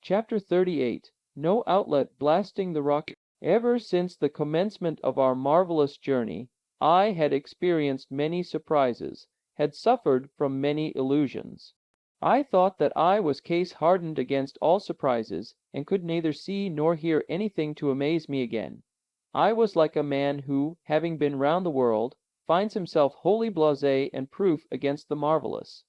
Chapter 38. No outlet blasting the rock. Ever since the commencement of our marvelous journey, I had experienced many surprises, had suffered from many illusions. I thought that I was case hardened against all surprises, and could neither see nor hear anything to amaze me again. I was like a man who, having been round the world, finds himself wholly blasé and proof against the marvelous.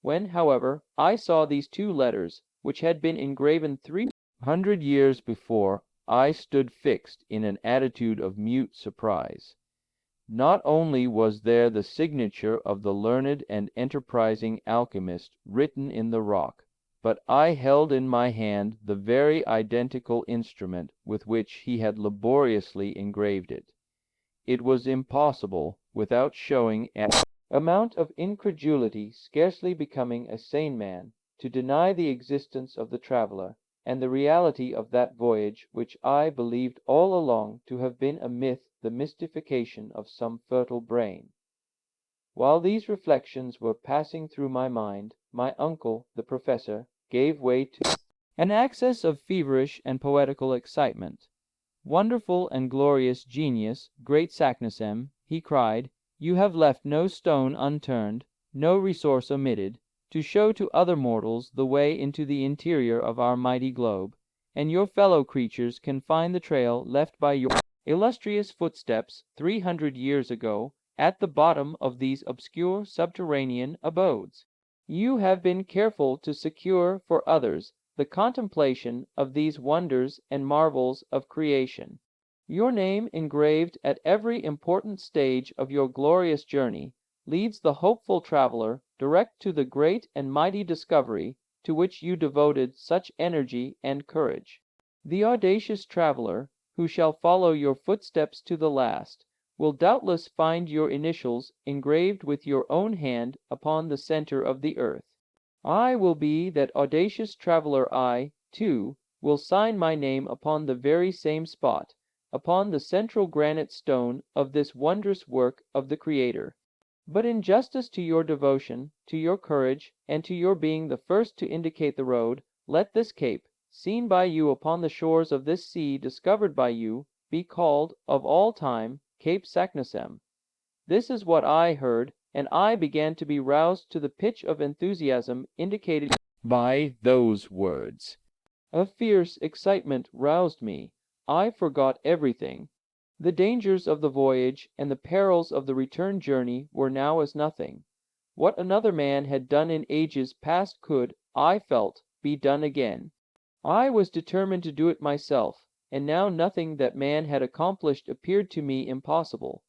When, however, I saw these two letters, which had been engraven 300 years before, I stood fixed in an attitude of mute surprise. Not only was there the signature of the learned and enterprising alchemist written in the rock, but I held in my hand the very identical instrument with which he had laboriously engraved it. It was impossible, without showing an amount of incredulity scarcely becoming a sane man, to deny the existence of the traveler, and the reality of that voyage which I believed all along to have been a myth, the mystification of some fertile brain. While these reflections were passing through my mind, my uncle, the professor, gave way to an access of feverish and poetical excitement. "Wonderful and glorious genius, great Saknussemm," he cried, "you have left no stone unturned, no resource omitted, to show to other mortals the way into the interior of our mighty globe, and your fellow creatures can find the trail left by your illustrious footsteps 300 years ago at the bottom of these obscure subterranean abodes. You have been careful to secure for others the contemplation of these wonders and marvels of creation. Your name engraved at every important stage of your glorious journey leads the hopeful traveler direct to the great and mighty discovery to which you devoted such energy and courage. The audacious traveler, who shall follow your footsteps to the last, will doubtless find your initials engraved with your own hand upon the center of the earth. I will be that audacious traveler. I, too, will sign my name upon the very same spot, upon the central granite stone of this wondrous work of the Creator. But in justice to your devotion, to your courage, and to your being the first to indicate the road, let this cape, seen by you upon the shores of this sea discovered by you, be called, of all time, Cape Saknussemm. This is what I heard, and I began to be roused to the pitch of enthusiasm indicated by those words. A fierce excitement roused me. I forgot everything. The dangers of the voyage and the perils of the return journey were now as nothing. What another man had done in ages past could, I felt, be done again. I was determined to do it myself, and now nothing that man had accomplished appeared to me impossible.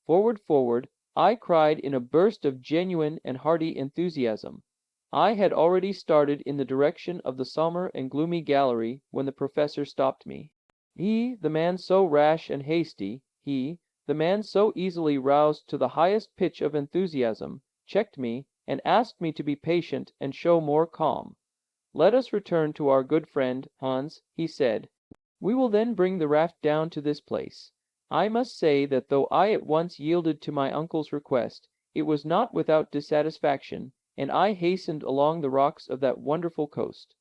Forward, forward, I cried in a burst of genuine and hearty enthusiasm. I had already started in the direction of the sombre and gloomy gallery when the professor stopped me. He, the man so rash and hasty, he, the man so easily roused to the highest pitch of enthusiasm, checked me, and asked me to be patient and show more calm. "Let us return to our good friend, Hans," he said. "We will then bring the raft down to this place." I must say that though I at once yielded to my uncle's request, it was not without dissatisfaction, and I hastened along the rocks of that wonderful coast.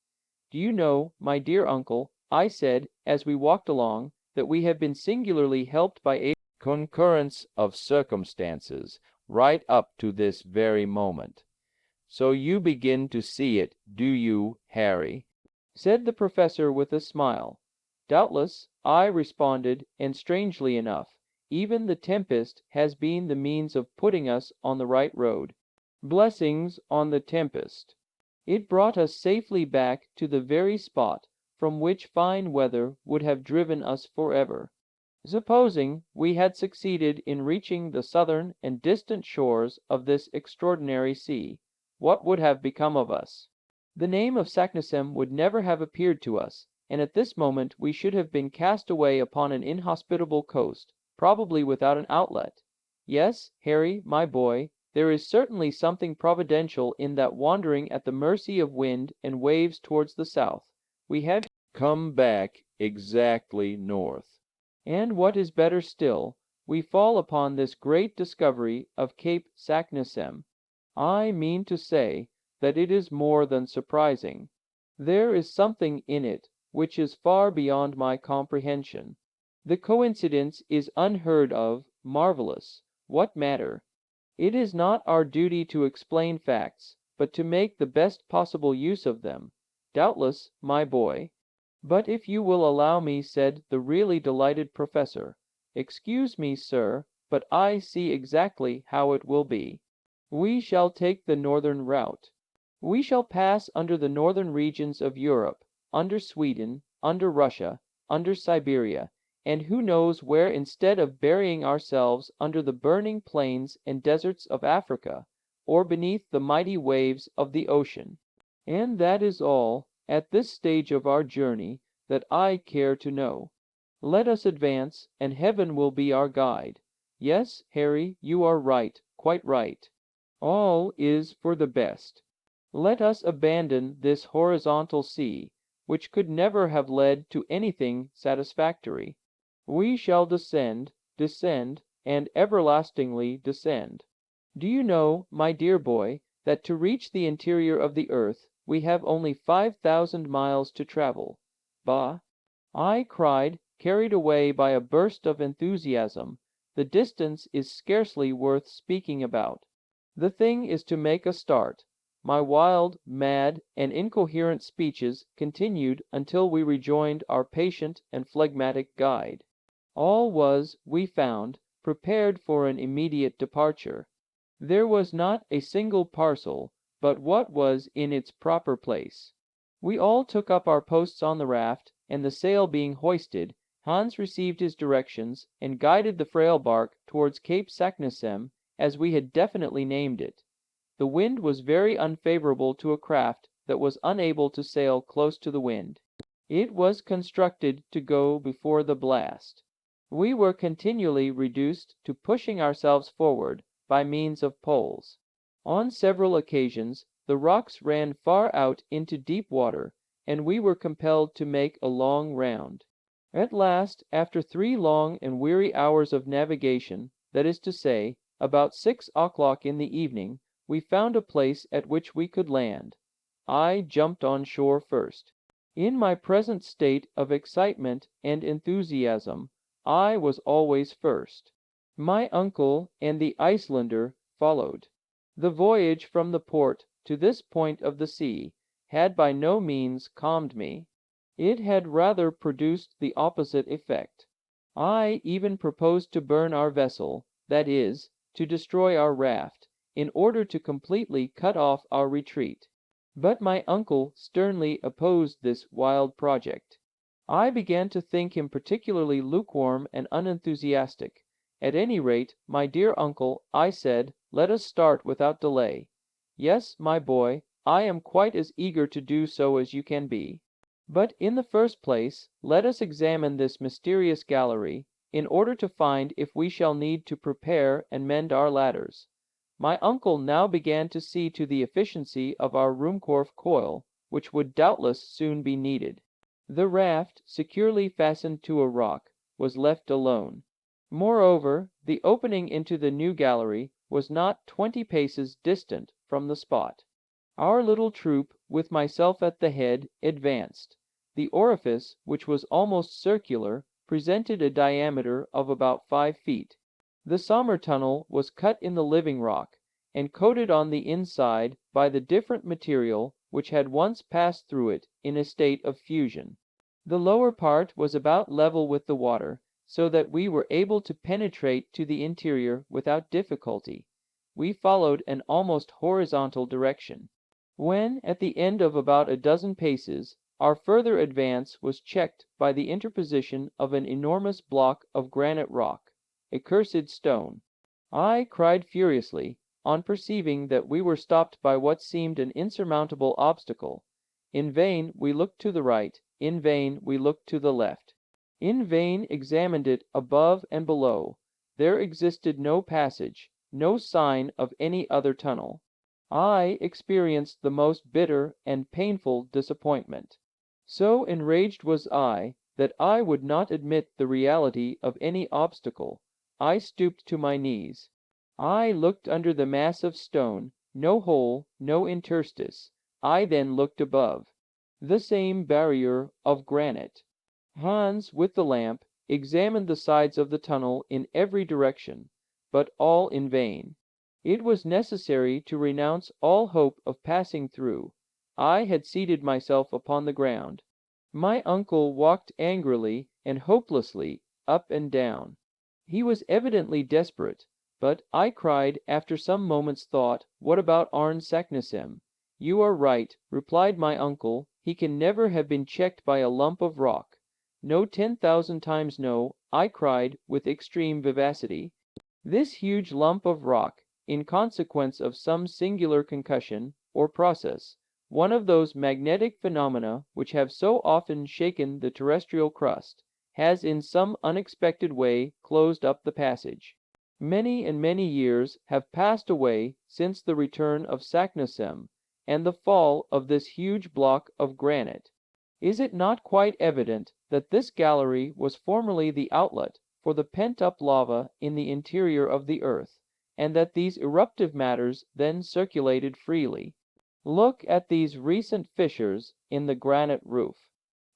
"Do you know, my dear uncle," I said, as we walked along, "that we have been singularly helped by a concurrence of circumstances right up to this very moment." "So you begin to see it, do you, Harry?" said the professor with a smile. "Doubtless," I responded, "and strangely enough, even the tempest has been the means of putting us on the right road. Blessings on the tempest! It brought us safely back to the very spot from which fine weather would have driven us forever. Supposing we had succeeded in reaching the southern and distant shores of this extraordinary sea, what would have become of us? The name of Saknussemm would never have appeared to us, and at this moment we should have been cast away upon an inhospitable coast, probably without an outlet. Yes, Harry, my boy, there is certainly something providential in that wandering at the mercy of wind and waves towards the south. We have come back exactly north. And what is better still, we fall upon this great discovery of Cape Saknussemm. I mean to say that it is more than surprising. There is something in it which is far beyond my comprehension. The coincidence is unheard of, marvelous. What matter? It is not our duty to explain facts, but to make the best possible use of them. Doubtless, my boy. But if you will allow me, said the really delighted professor. Excuse me, sir, but I see exactly how it will be. We shall take the northern route. We shall pass under the northern regions of Europe, under Sweden, under Russia, under Siberia, and who knows where, instead of burying ourselves under the burning plains and deserts of Africa, or beneath the mighty waves of the ocean. And that is all, at this stage of our journey, that I care to know. Let us advance, and heaven will be our guide. Yes, Harry, you are right, quite right. All is for the best. Let us abandon this horizontal sea, which could never have led to anything satisfactory. We shall descend, descend, and everlastingly descend. Do you know, my dear boy, that to reach the interior of the earth we have only 5,000 miles to travel? Bah! I cried, carried away by a burst of enthusiasm. The distance is scarcely worth speaking about. The thing is to make a start. My wild, mad, and incoherent speeches continued until we rejoined our patient and phlegmatic guide. All was, we found, prepared for an immediate departure. There was not a single parcel but what was in its proper place. We all took up our posts on the raft, and the sail being hoisted, Hans received his directions, and guided the frail bark towards Cape Saknussemm, as we had definitely named it. The wind was very unfavorable to a craft that was unable to sail close to the wind. It was constructed to go before the blast. We were continually reduced to pushing ourselves forward by means of poles. On several occasions the rocks ran far out into deep water, and we were compelled to make a long round. At last, after 3 long and weary hours of navigation, that is to say, about 6 o'clock in the evening, we found a place at which we could land. I jumped on shore first. In my present state of excitement and enthusiasm, I was always first. My uncle and the Icelander followed. The voyage from the port to this point of the sea had by no means calmed me. It had rather produced the opposite effect. I even proposed to burn our vessel, that is, to destroy our raft, in order to completely cut off our retreat. But my uncle sternly opposed this wild project. I began to think him particularly lukewarm and unenthusiastic. At any rate, my dear uncle, I said, let us start without delay. Yes, my boy, I am quite as eager to do so as you can be. But in the first place, let us examine this mysterious gallery, in order to find if we shall need to prepare and mend our ladders. My uncle now began to see to the efficiency of our Ruhmkorff coil, which would doubtless soon be needed. The raft, securely fastened to a rock, was left alone. Moreover, the opening into the new gallery was not 20 paces distant from the spot. Our little troop, with myself at the head, advanced. The orifice, which was almost circular, presented a diameter of about 5 feet. The Sommer tunnel was cut in the living rock, and coated on the inside by the different material which had once passed through it in a state of fusion. The lower part was about level with the water, so that we were able to penetrate to the interior without difficulty. We followed an almost horizontal direction. When, at the end of about a dozen paces, our further advance was checked by the interposition of an enormous block of granite rock, a cursed stone. I cried furiously, on perceiving that we were stopped by what seemed an insurmountable obstacle. In vain we looked to the right, in vain we looked to the left. In vain examined it above and below. There existed no passage, no sign of any other tunnel. I experienced the most bitter and painful disappointment. So enraged was I that I would not admit the reality of any obstacle. I stooped to my knees. I looked under the mass of stone, no hole, no interstice. I then looked above. the same barrier of granite. Hans, with the lamp, examined the sides of the tunnel in every direction, but all in vain. It was necessary to renounce all hope of passing through. I had seated myself upon the ground. My uncle walked angrily and hopelessly up and down. He was evidently desperate, but I cried after some moments' thought, "What about Arne Saknussemm?" "You are right," replied my uncle, "he can never have been checked by a lump of rock." "No, 10,000 times no," I cried with extreme vivacity. This huge lump of rock, in consequence of some singular concussion, or process, one of those magnetic phenomena which have so often shaken the terrestrial crust, has in some unexpected way closed up the passage. Many and many years have passed away since the return of Saknussemm and the fall of this huge block of granite. Is it not quite evident that this gallery was formerly the outlet for the pent-up lava in the interior of the earth, and that these eruptive matters then circulated freely? Look at these recent fissures in the granite roof.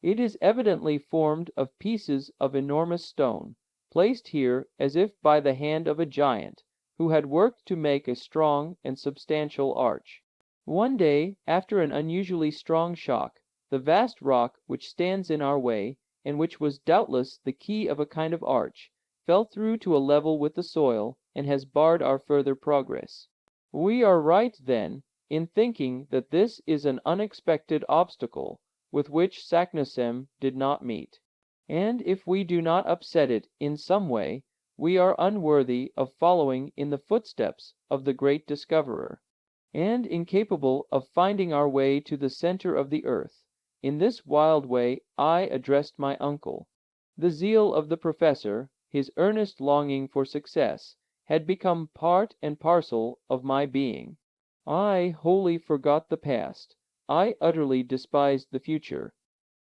It is evidently formed of pieces of enormous stone, placed here as if by the hand of a giant, who had worked to make a strong and substantial arch. One day, after an unusually strong shock, the vast rock which stands in our way, and which was doubtless the key of a kind of arch, fell through to a level with the soil, and has barred our further progress. We are right, then, in thinking that this is an unexpected obstacle with which Saknussemm did not meet. And if we do not upset it in some way, we are unworthy of following in the footsteps of the great discoverer, and incapable of finding our way to the center of the earth. In this wild way I addressed my uncle. The zeal of the professor, his earnest longing for success, had become part and parcel of my being. I wholly forgot the past. I utterly despised the future.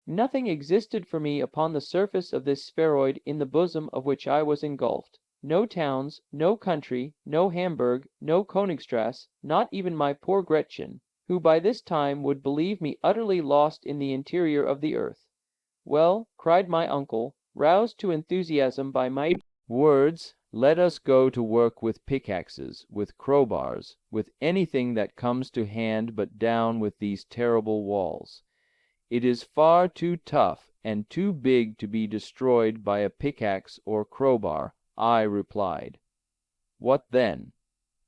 Nothing existed for me upon the surface of this spheroid in the bosom of which I was engulfed. No towns, no country, no Hamburg, no Königstrasse, not even my poor Gretchen, who by this time would believe me utterly lost in the interior of the earth. "Well," cried my uncle, roused to enthusiasm by my words, "let us go to work with pickaxes, with crowbars, with anything that comes to hand, but down with these terrible walls. It is far too tough and too big to be destroyed by a pickaxe or crowbar," I replied. "What then?"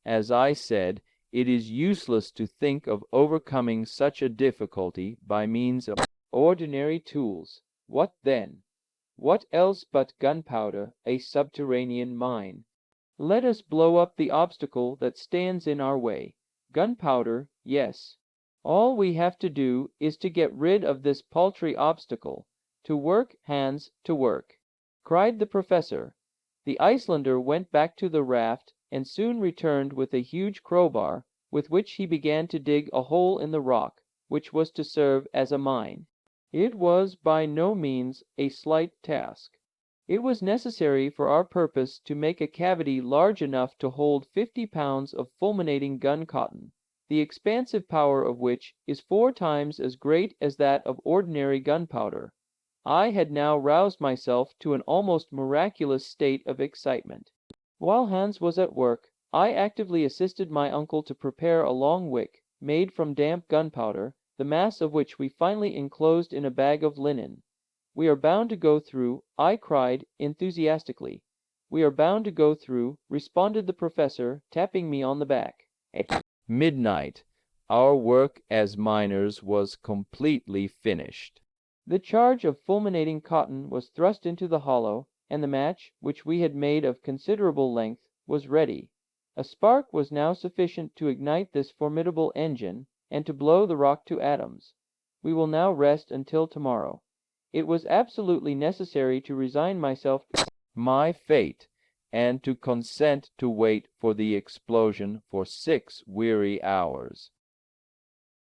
As I said, it is useless to think of overcoming such a difficulty by means of ordinary tools. What then? What else but gunpowder, a subterranean mine? Let us blow up the obstacle that stands in our way. Gunpowder, yes. All we have to do is to get rid of this paltry obstacle. To work, Hans, to work!" cried the professor. The Icelander went back to the raft, and soon returned with a huge crowbar, with which he began to dig a hole in the rock, which was to serve as a mine. It was by no means a slight task. It was necessary for our purpose to make a cavity large enough to hold 50 pounds of fulminating gun cotton, the expansive power of which is 4 times as great as that of ordinary gunpowder. I had now roused myself to an almost miraculous state of excitement. While Hans was at work, I actively assisted my uncle to prepare a long wick, made from damp gunpowder, the mass of which we finally enclosed in a bag of linen. "We are bound to go through," I cried enthusiastically. "We are bound to go through," responded the professor, tapping me on the back. At midnight, our work as miners was completely finished. The charge of fulminating cotton was thrust into the hollow, and the match, which we had made of considerable length, was ready. A spark was now sufficient to ignite this formidable engine, and to blow the rock to atoms. We will now rest until tomorrow. It was absolutely necessary to resign myself to my fate, and to consent to wait for the explosion for 6 weary hours.